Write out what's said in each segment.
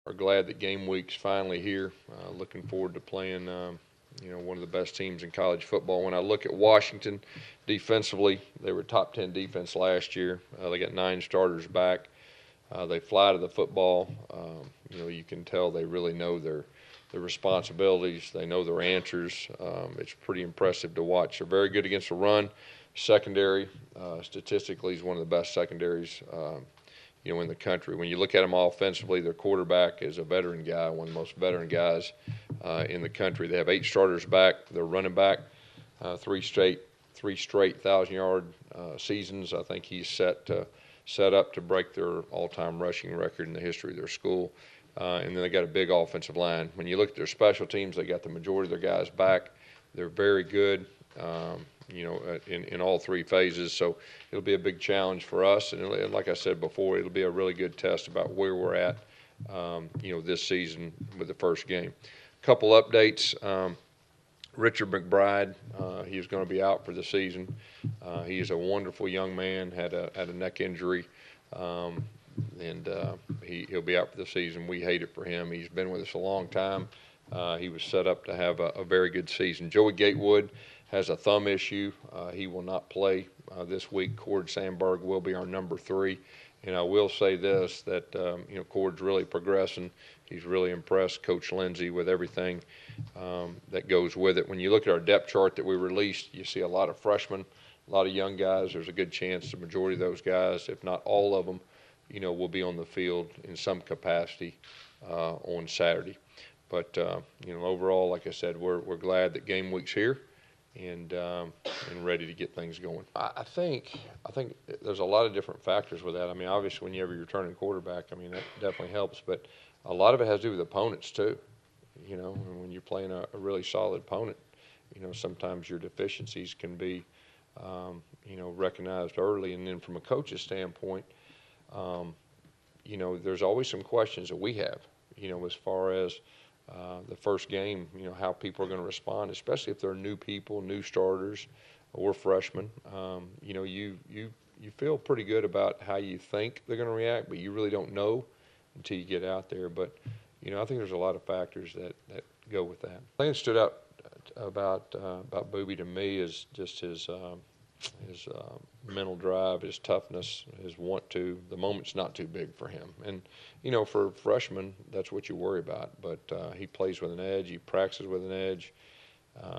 are glad that game week's finally here. Looking forward to playing, one of the best teams in college football. When I look at Washington defensively, they were top 10 defense last year. They got 9 starters back. They fly to the football. You can tell they really know their responsibilities. They know their answers. It's pretty impressive to watch. They're very good against the run. Secondary, statistically, is one of the best secondaries in the country. When you look at them offensively, their quarterback is a veteran guy, one of the most veteran guys in the country. They have 8 starters back. Their running back, three straight 1,000-yard seasons. I think he's set up to break their all-time rushing record in the history of their school. And then they got a big offensive line. When you look at their special teams, they got the majority of their guys back. They're very good. In all 3 phases. So it'll be a big challenge for us. And like I said before, it'll be a really good test about where we're at, this season with the first game. Couple updates. Richard McBride, he's going to be out for the season. He is a wonderful young man, had a neck injury, and he'll be out for the season. We hate it for him. He's been with us a long time. He was set up to have a very good season. Joey Gatewood has a thumb issue. He will not play this week. Cord Sandberg will be our number 3. And I will say this, that, Cord's really progressing. He's really impressed Coach Lindsey with everything that goes with it. When you look at our depth chart that we released, you see a lot of freshmen, a lot of young guys. There's a good chance the majority of those guys, if not all of them, will be on the field in some capacity on Saturday. But, overall, like I said, we're glad that game week's here. And ready to get things going. I think there's a lot of different factors with that. I mean, obviously, when you have a returning quarterback, that definitely helps. But a lot of it has to do with opponents too. And when you're playing a really solid opponent, sometimes your deficiencies can be, recognized early. And then from a coach's standpoint, there's always some questions that we have, as far as the first game, how people are going to respond, especially if they're new people, new starters, or freshmen. You feel pretty good about how you think they're going to react, but you really don't know until you get out there. But, I think there's a lot of factors that go with that. I think it stood out about Booby to me is just his mental drive, his toughness, his want to. The moment's not too big for him. And, for freshmen, that's what you worry about. But he plays with an edge. He practices with an edge.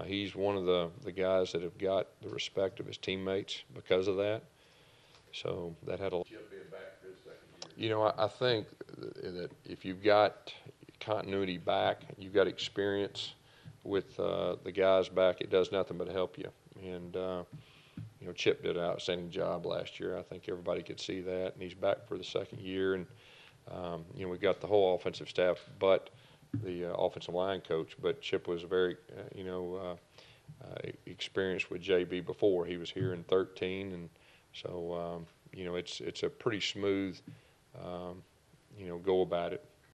He's one of the guys that have got the respect of his teammates because of that. So that had a lot. I think that if you've got continuity back, you've got experience with the guys back, it does nothing but help you. And, Chip did an outstanding job last year. I think everybody could see that. And he's back for the second year. And, we've got the whole offensive staff, but the offensive line coach. But Chip was very, experienced with JB before. He was here in 13. And so, it's a pretty smooth, go about it.